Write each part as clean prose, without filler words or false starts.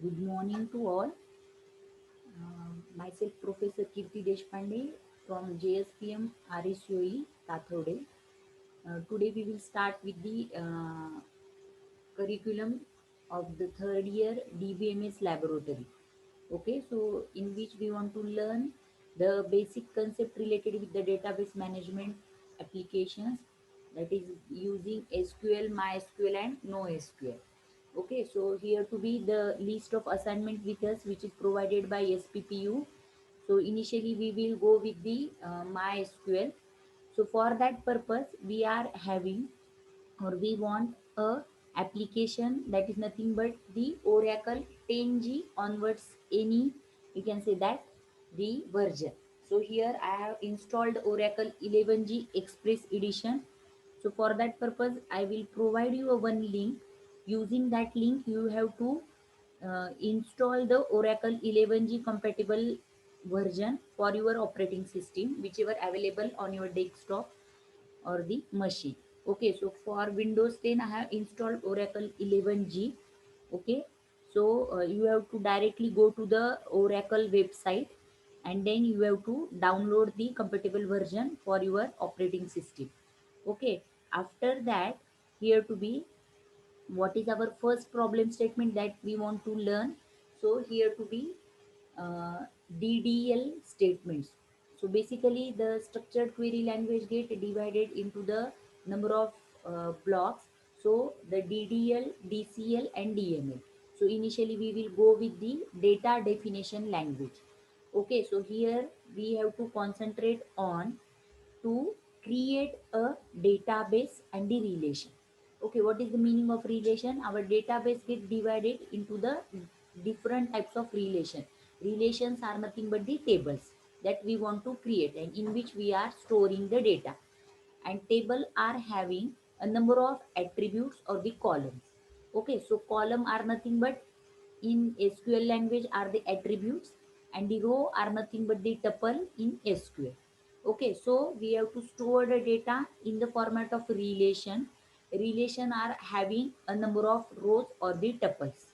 Good morning to all. Myself, Professor Kirti Deshpande from JSPM RSUE Tathode. Today we will start with the curriculum of the third year DBMS laboratory. Okay, so in which we want to learn the basic concept related with the database management applications, that is using SQL, MySQL and NoSQL. Okay, so here to be the list of assignment with us which is provided by SPPU. So initially we will go with the MySQL. So for that purpose we are having, or we want a application that is nothing but the Oracle 10G onwards, any you can say that the version. So here I have installed Oracle 11G Express Edition. So for that purpose I will provide you a one link. Using that link you have to install the Oracle 11G compatible version for your operating system whichever available on your desktop or the machine. Okay, so for Windows 10 I have installed Oracle 11G. Okay, so you have to directly go to the Oracle website and then you have to download the compatible version for your operating system. Okay, after that, here to be, what is our first problem statement that we want to learn. So here to be uh, DDL statements. So basically the structured query language get divided into the number of blocks. So the DDL, DCL and DML. So initially we will go with the data definition language. Okay, so here we have to concentrate on to create a database and the relation. Okay, what is the meaning of relation? Our database get divided into the different types of relation. Relations are nothing but the tables that we want to create and in which we are storing the data. And table are having a number of attributes or the columns. Okay, so column are nothing but in SQL language are the attributes and the row are nothing but the tuple in SQL. Okay, so we have to store the data in the format of relation. Relation are having a number of rows or the tuples.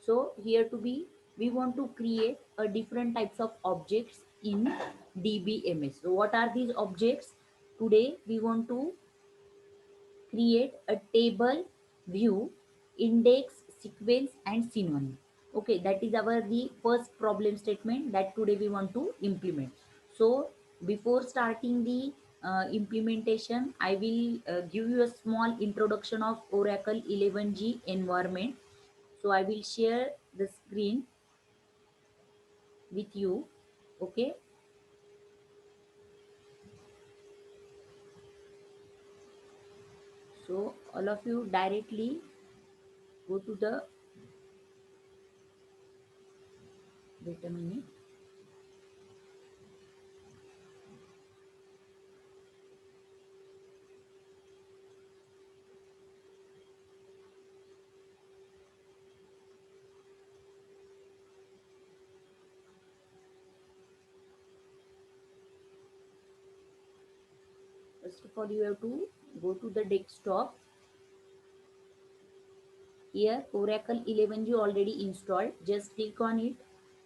So here to be, we want to create a different types of objects in DBMS. So what are these objects? Today we want to create a table, view, index, sequence and synonym. Okay, that is our the first problem statement that today we want to implement. So before starting the implementation, I will give you a small introduction of Oracle 11G environment. So I will share the screen with you. Okay, so all of you directly go to the, wait a minute. First of all, you have to go to the desktop. Here Oracle 11G already installed. Just click on it.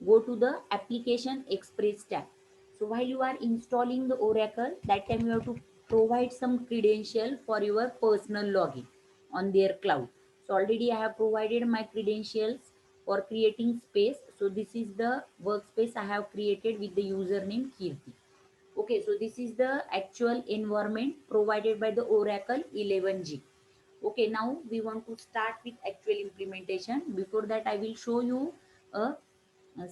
Go to the Application Express tab. So while you are installing the Oracle, that time you have to provide some credential for your personal login on their cloud. So already I have provided my credentials for creating space. So this is the workspace I have created with the username Kirti. Okay, so this is the actual environment provided by the Oracle 11G. Okay, now we want to start with actual implementation. Before that, I will show you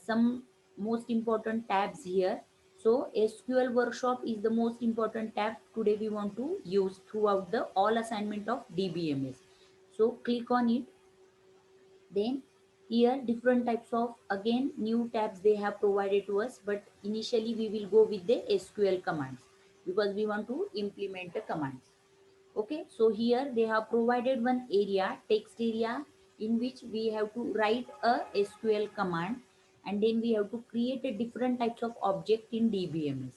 some most important tabs here. So SQL workshop is the most important tab today we want to use throughout the all assignment of DBMS. So click on it. Then here different types of again new tabs they have provided to us, but initially we will go with the SQL commands because we want to implement the commands. Okay, so here they have provided one area, text area, in which we have to write a SQL command and then we have to create a different types of object in DBMS.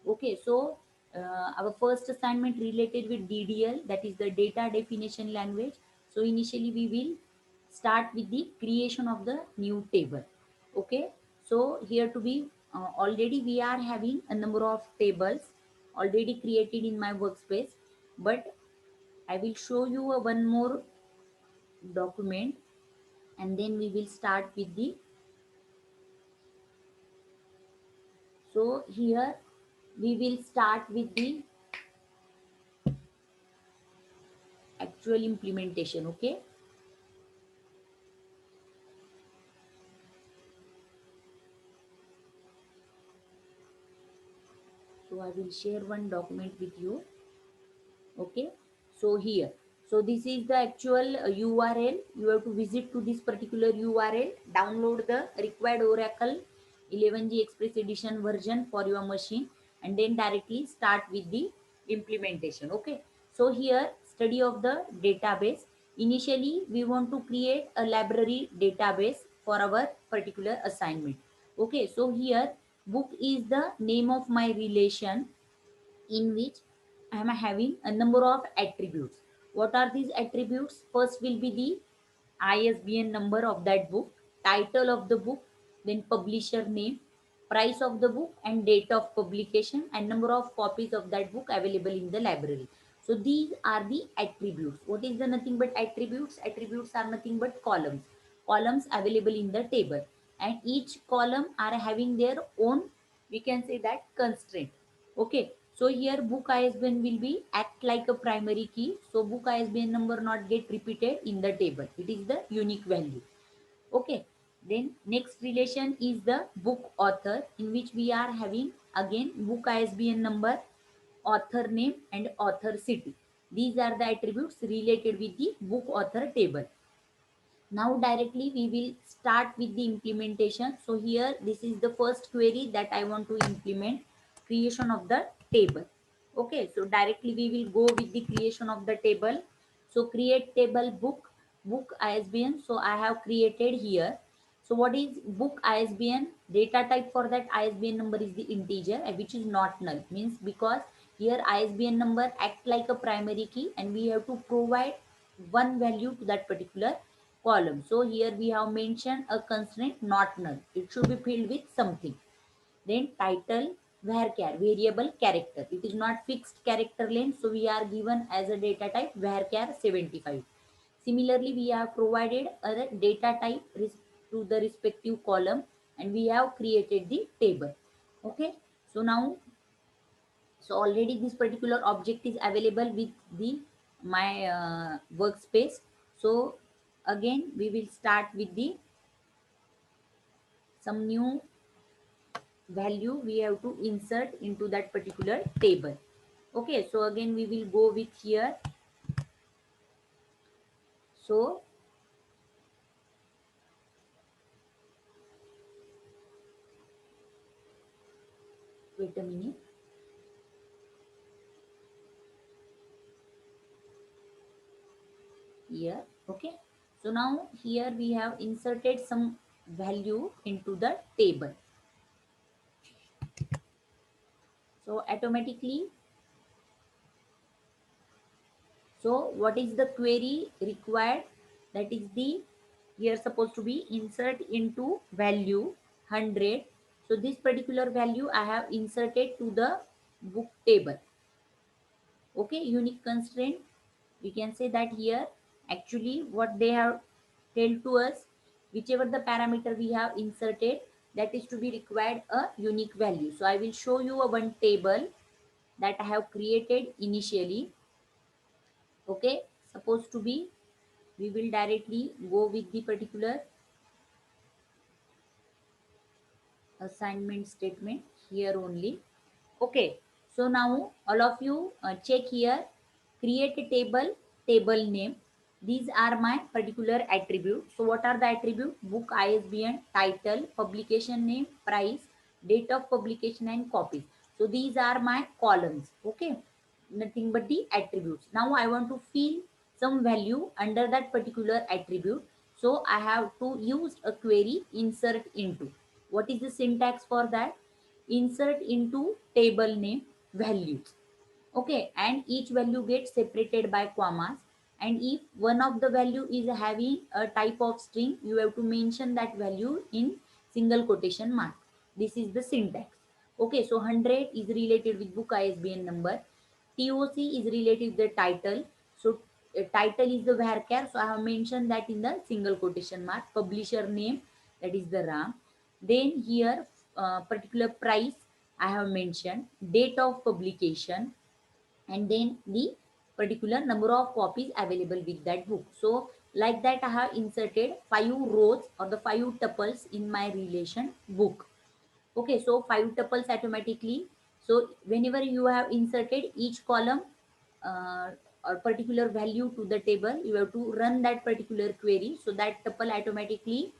Okay, so our first assignment related with DDL, that is the data definition language. So initially we will start with the creation of the new table. Okay, so here to be already we are having a number of tables already created in my workspace, but I will show you a one more document, and then we will start with the. So here we will start with the actual implementation. Okay, so I will share one document with you. Okay, so here, so this is the actual URL. You have to visit to this particular URL, download the required Oracle 11G Express Edition version for your machine, and then directly start with the implementation. Okay, so here study of the database. Initially we want to create a library database for our particular assignment. Okay, so here book is the name of my relation, in which I am having a number of attributes. What are these attributes? First will be the ISBN number of that book, title of the book, then publisher name, price of the book, and date of publication, and number of copies of that book available in the library. So these are the attributes. What is the nothing but attributes? Attributes are nothing but columns. Columns available in the table, and each column are having their own, we can say that, constraint. Okay, so here book ISBN will be act like a primary key. So book ISBN number not get repeated in the table. It is the unique value. Okay, then next relation is the book author, in which we are having again book ISBN number, author name, and author city. These are the attributes related with the book author table. Now directly we will start with the implementation. So here this is the first query that I want to implement, creation of the table. Okay, so directly we will go with the creation of the table. So create table book ISBN. So I have created here. So what is book ISBN? Data type for that ISBN number is the integer, which is not null. Means because here ISBN number act like a primary key, and we have to provide one value to that particular column. So here we have mentioned a constraint not null. It should be filled with something. Then title varchar, variable character. It is not fixed character length, so we are given as a data type varchar 75. Similarly, we have provided a data type to the respective column, and we have created the table. Okay, so now, so already this particular object is available with the my workspace. So again we will start with the some new value we have to insert into that particular table. Okay, so again we will go with here. So wait a minute. Here, okay, so now here we have inserted some value into the table. So automatically, so what is the query required? That is the, here supposed to be insert into value 100. So this particular value I have inserted to the book table. Okay, unique constraint, we can say that here. Actually what they have tell to us, whichever the parameter we have inserted, that is to be required a unique value. So I will show you a one table that I have created initially. Okay, supposed to be, we will directly go with the particular assignment statement here only. Okay, so now all of you check here, create a table, table name. These are my particular attribute. So what are the attribute? Book ISBN, title, publication name, price, date of publication, and copies. So these are my columns. Okay, nothing but the attributes. Now I want to fill some value under that particular attribute. So I have to use a query insert into. What is the syntax for that? Insert into table name values. Okay, and each value gets separated by commas, And if one of the value is having a type of string, you have to mention that value in single quotation mark. This is the syntax. Okay, so 100 is related with book ISBN number. TOC is related with the title. So title is the varchar, so I have mentioned that in the single quotation mark. Publisher name, that is the RAM. Then here particular price I have mentioned, date of publication, and then the particular number of copies available with that book. So like that I have inserted 5 rows or the 5 tuples in my relation book. Okay, so 5 tuples automatically. So whenever you have inserted each column uh, or particular value to the table, you have to run that particular query, so that tuple automatically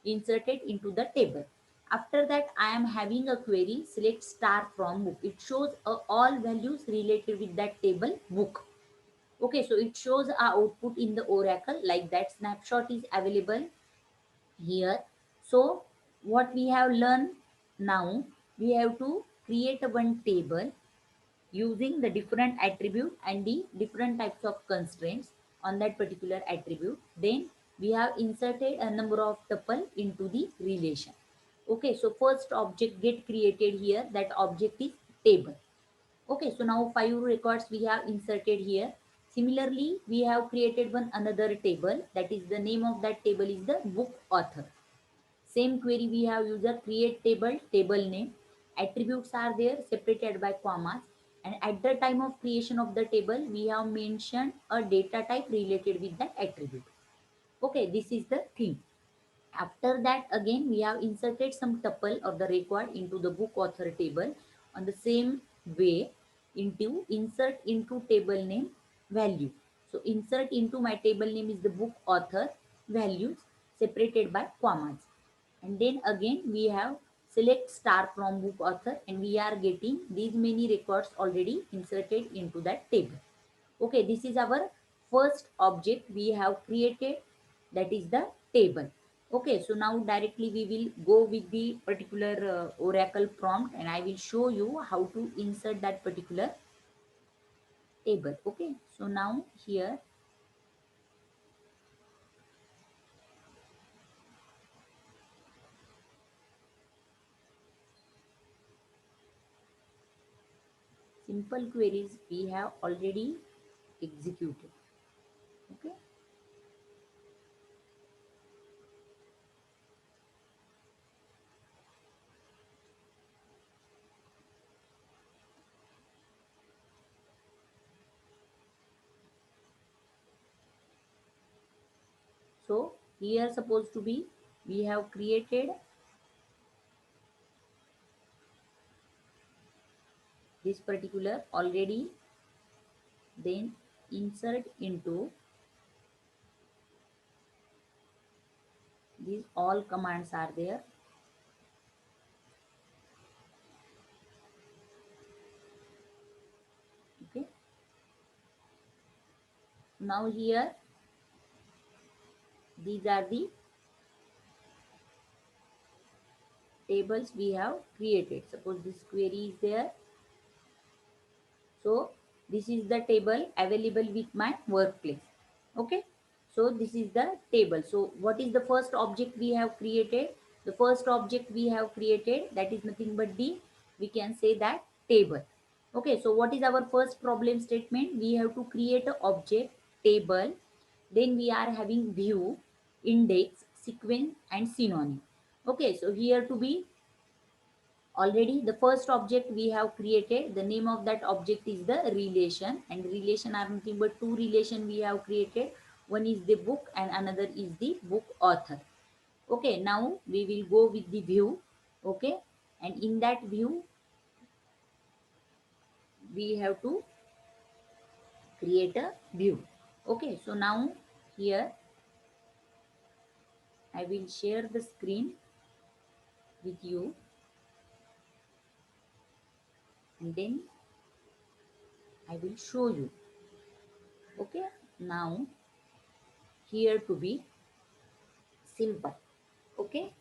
inserted into the table. After that, I am having a query, select star from book. It shows all values related with that table book. Okay, so it shows our output in the Oracle, like that snapshot is available here. So what we have learned now, we have to create a one table using the different attribute and the different types of constraints on that particular attribute. Then we have inserted a number of tuple into the relation. Okay, so first object get created here, that object is table. Okay, so now 5 records we have inserted here. Similarly, we have created one another table, that is the name of that table is the book author. Same query we have user create table, table name. Attributes are there separated by commas. And at the time of creation of the table, we have mentioned a data type related with that attribute. Okay, this is the thing. After that, again, we have inserted some tuple or the record into the book author table on the same way into insert into table name value. So insert into my table name is the book author values separated by commas. And then again, we have select star from book author, and we are getting these many records already inserted into that table. Okay, this is our first object we have created, that is the table. Okay, so now directly we will go with the particular Oracle prompt, and I will show you how to insert that particular table. Okay, so now here simple queries we have already executed. Okay, so here supposed to be we have created this particular already, then insert into these all commands are there. Okay, now here these are the tables we have created. Suppose this query is there, so this is the table available with my workplace. Okay, so this is the table. So what is the first object we have created? The first object we have created, that is nothing but the, we can say that, table. Okay, so what is our first problem statement? We have to create a object table, then we are having view, index, sequence and synonym. Okay, so here to be already the first object we have created, the name of that object is the relation, and relation are nothing but two relation we have created. One is the book and another is the book author. Okay, now we will go with the view. Okay, and in that view we have to create a view. Okay, so now here I will share the screen with you, and then I will show you. Okay, now here to be simple. Okay,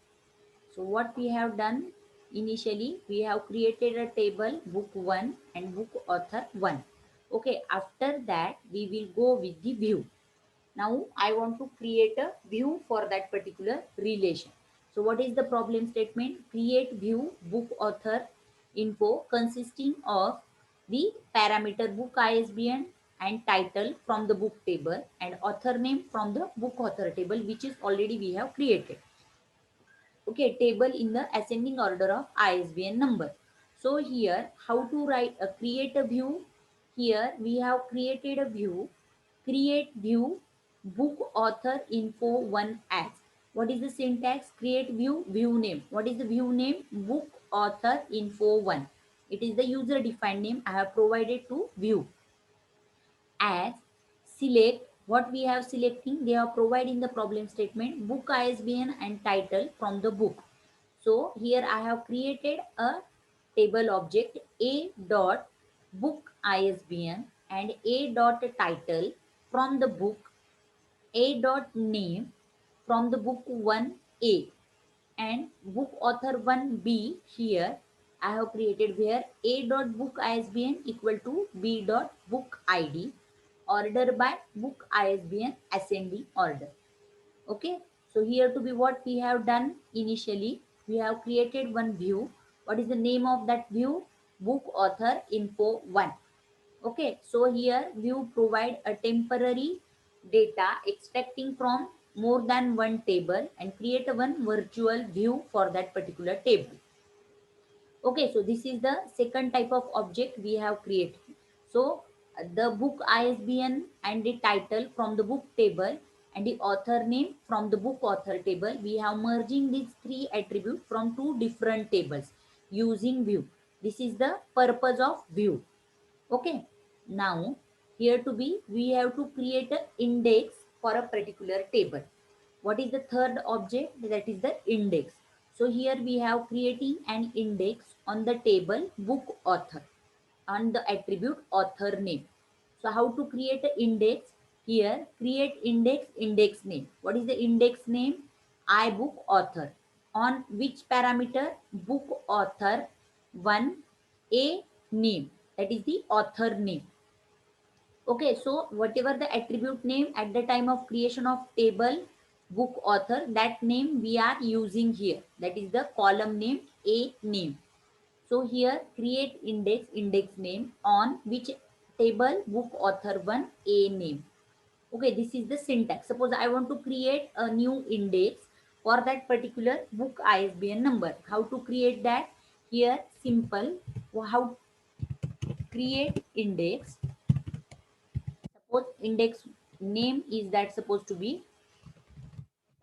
so what we have done initially, we have created a table book 1 and book author 1. Okay, after that we will go with the view. Now I want to create a view for that particular relation. So what is the problem statement? Create view book author info consisting of the parameter book ISBN and title from the book table and author name from the book author table, which is already we have created. Okay, table in the ascending order of ISBN number. So here how to write create a view. Here we have created a view. Create view book author info 1 as. What is the syntax? Create view, view name. What is the view name? Book author info 1. It is the user defined name I have provided to view. As select what we have selecting, they are providing the problem statement book ISBN and title from the book. So here I have created a table object a dot book ISBN and a dot title from the book, a dot name from the book 1a and book author 1b. Here I have created where a dot book ISBN equal to b dot book ID, order by book ISBN ascending order. Okay, so here to be what we have done initially, we have created one view. What is the name of that view? Book author info 1. Okay, so here view provide a temporary data extracting from more than one table and create a one virtual view for that particular table. Okay, so this is the second type of object we have created. So the book ISBN and the title from the book table and the author name from the book author table, we have merging these three attributes from two different tables using view. This is the purpose of view. Okay, now here to be we have to create an index for a particular table. What is the third object? That is the index. So here we have creating an index on the table book author and the attribute author name. So how to create an index? Here create index, index name. What is the index name? I book author. On which parameter? Book author 1 a name, that is the author name. Okay, so whatever the attribute name at the time of creation of table book author, that name we are using here, that is the column name a name. So here create index, index name on which table book author 1 a name. Okay, this is the syntax. Suppose I want to create a new index for that particular book ISBN number. How to create that? Here simple. How create index? Suppose index name is that supposed to be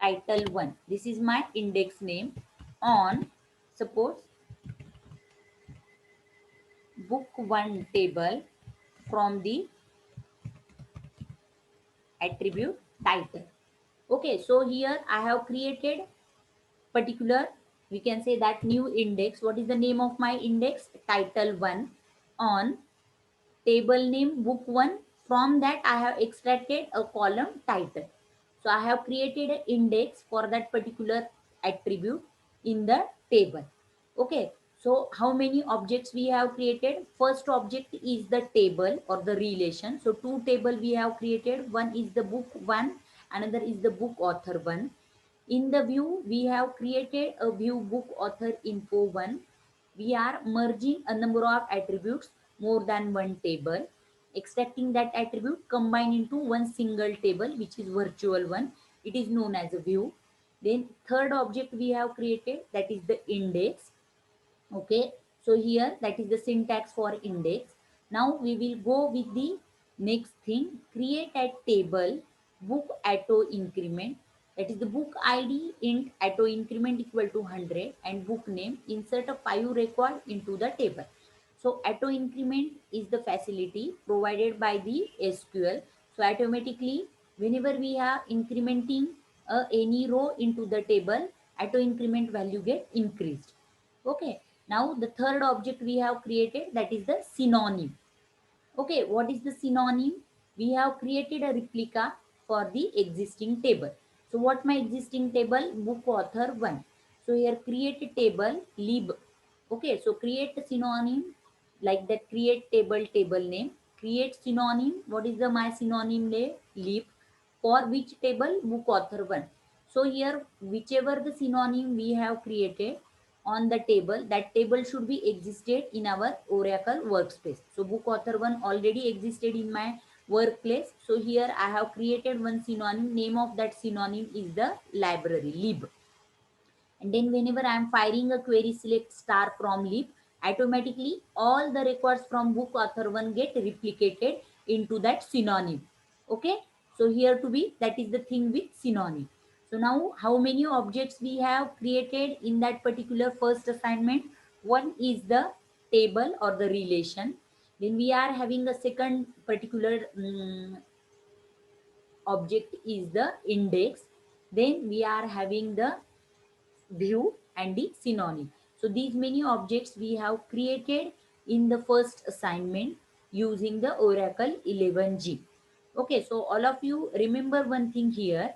title 1. This is my index name on suppose book 1 table from the attribute title. Okay, so here I have created particular, we can say that new index. What is the name of my index? Title 1 on table name book 1. From that I have extracted a column title. So I have created an index for that particular attribute in the table. Okay, so how many objects we have created? First object is the table or the relation. So two table we have created. One is the book 1, another is the book author 1. In the view, we have created a view book author info 1. We are merging a number of attributes more than one table, extracting that attribute combined into one single table, which is virtual one. It is known as a view. Then third object we have created, that is the index. Okay, so here that is the syntax for index. Now we will go with the next thing. Create a table book auto increment, that is the book ID int auto increment equal to 100 and book name. Insert a 5 record into the table. So auto increment is the facility provided by the SQL. So automatically whenever we are incrementing any row into the table, auto increment value get increased. Okay, now the third object we have created, that is the synonym. Okay, what is the synonym? We have created a replica for the existing table. So what my existing table? Book author 1. So here create a table lib. Okay, so create a synonym like that. Create table, table name. Create synonym. What is the my synonym name? Lib. For which table? Book author 1. So here whichever the synonym we have created on the table, that table should be existed in our Oracle workspace. So book author 1 already existed in my workplace. So here I have created one synonym. Name of that synonym is the library, lib. And then whenever I am firing a query, select star from lib, automatically all the records from book author 1 get replicated into that synonym. Okay, so here to be, that is the thing with synonym. So now how many objects we have created in that particular first assignment? One is the table or the relation. Then we are having a second particular object is the index. Then we are having the view and the synonym. So these many objects we have created in the first assignment using the Oracle 11G. Okay, so all of you remember one thing here.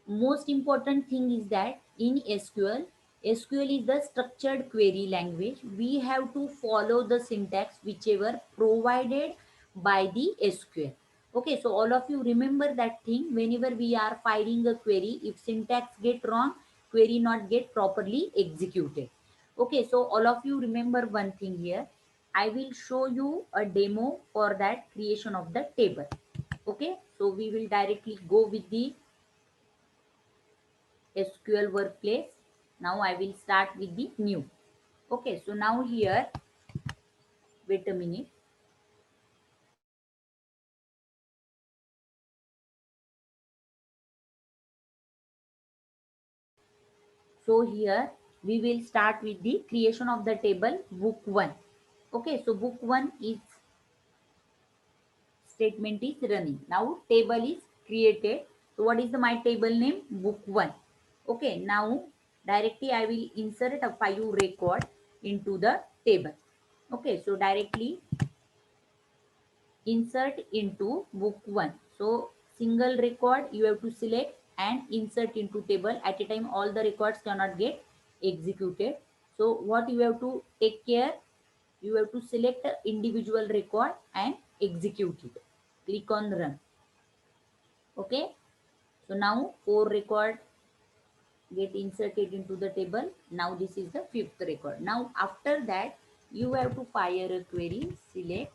Most important thing is that in SQL is the structured query language. We have to follow the syntax whichever provided by the SQL. Okay, so all of you remember that thing. Whenever we are filing a query, if syntax get wrong, query not get properly executed. Okay, so all of you remember one thing here. I will show you a demo for that creation of the table. Okay, so we will directly go with the SQL workplace. Now I will start with the new. Okay, so now here, wait a minute. So here we will start with the creation of the table book 1. Okay, so book 1 is statement is running. Now table is created. So what is the my table name? Book 1. Okay, now directly I will insert a 5 record into the table. Okay, so directly insert into book 1. So single record you have to select and insert into table. At a time all the records cannot get executed. So what you have to take care, you have to select a individual record and execute it. Click on run. Okay, so now 4 record get inserted into the table. Now this is the 5th record. Now after that you have to fire a query, select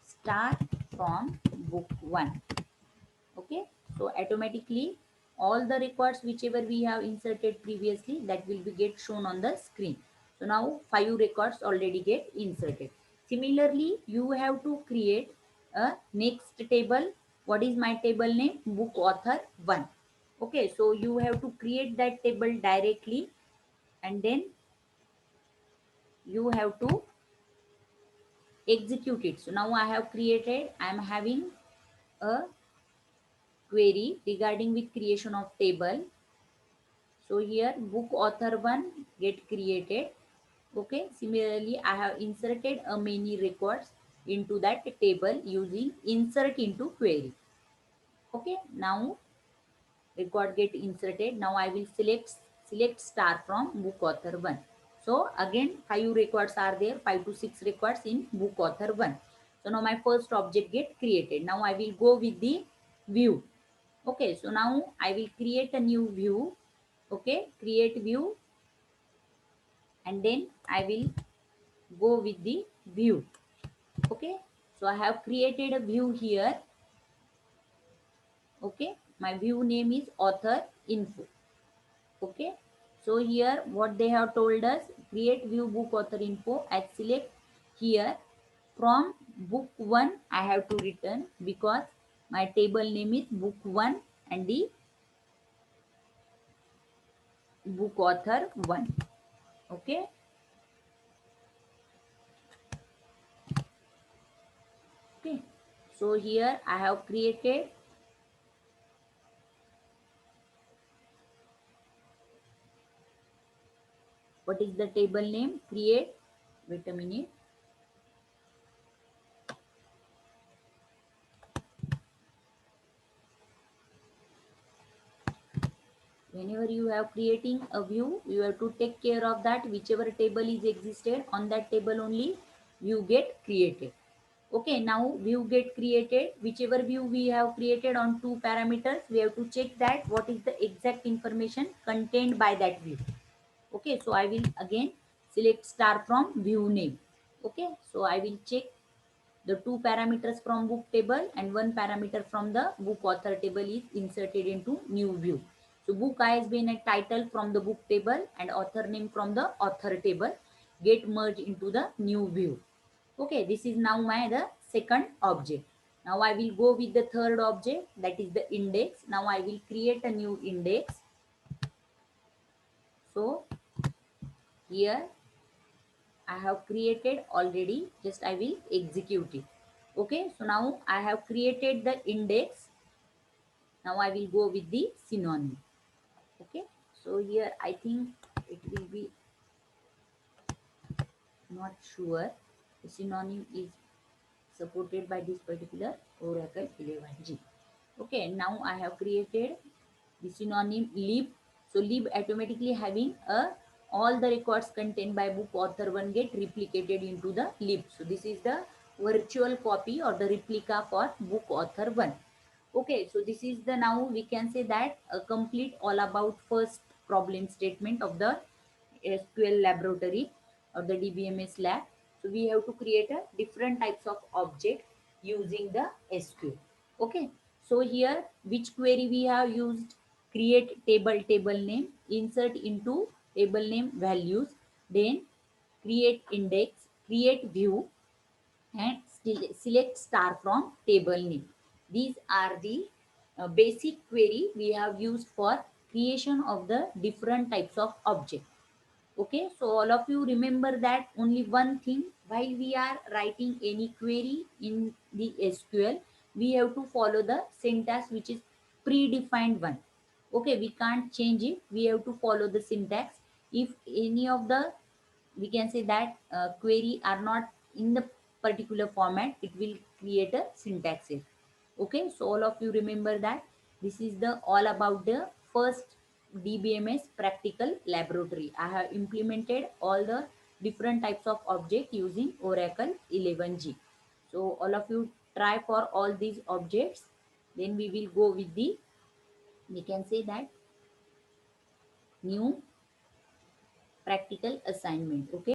start from book 1. Okay, so automatically all the records whichever we have inserted previously, that will be get shown on the screen. So now 5 records already get inserted. Similarly you have to create a next table. What is my table name? Book author 1. Okay, so you have to create that table directly, and then you have to execute it. So now I have created, I am having a query regarding with creation of table. So here book author 1 get created. Okay, similarly I have inserted a many records into that table using insert into query. Okay, now record get inserted. Now I will select star from book author 1. So again 5 records are there, 5 to 6 records in book author 1. So now my first object get created. Now I will go with the view. Okay, so now I will create a new view. Okay, create view, and then I will go with the view. Okay, so I have created a view here. Okay, my view name is author info. Okay, so here what they have told us, create view book author info. I select here from book 1 I have to return, because my table name is book 1 and the book author 1. Okay, okay, so here I have created, what is the table name? Create, wait a minute. Whenever you have creating a view, you have to take care of that whichever table is existed on that table only view get created. Okay, now view get created. Whichever view we have created on two parameters, we have to check that what is the exact information contained by that view. Okay, so I will again select star from view name. Okay, so I will check the two parameters from book table and one parameter from the book author table is inserted into new view. So book has been a title from the book table and author name from the author table get merged into the new view. Okay, this is now my the second object. Now I will go with the third object, that is the index. Now I will create a new index. So here I have created already, just I will execute it. Okay, so now I have created the index. Now I will go with the synonym. Okay, so here I think it will be, not sure, the synonym is supported by this particular Oracle 11G. Okay, now I have created the synonym lib. So lib automatically having a all the records contained by book author one get replicated into the lib. So this is the virtual copy or the replica for book author one. Okay, so this is the, now we can say that a complete all about first problem statement of the SQL laboratory or the DBMS lab. So we have to create a different types of object using the SQL. Okay, so here which query we have used? Create table name, insert into table name values, then create index, create view, and select star from table name. These are the basic query we have used for creation of the different types of object. Okay, so all of you remember that only one thing, while we are writing any query in the SQL, we have to follow the syntax which is predefined one. Okay, we can't change it, we have to follow the syntax. If any of the, we can say that query are not in the particular format, it will create a syntax error. Okay, so all of you remember that this is the all about the first DBMS practical laboratory. I have implemented all the different types of object using Oracle 11G. So all of you try for all these objects, then we will go with the, we can say that, new practical assignment. Okay.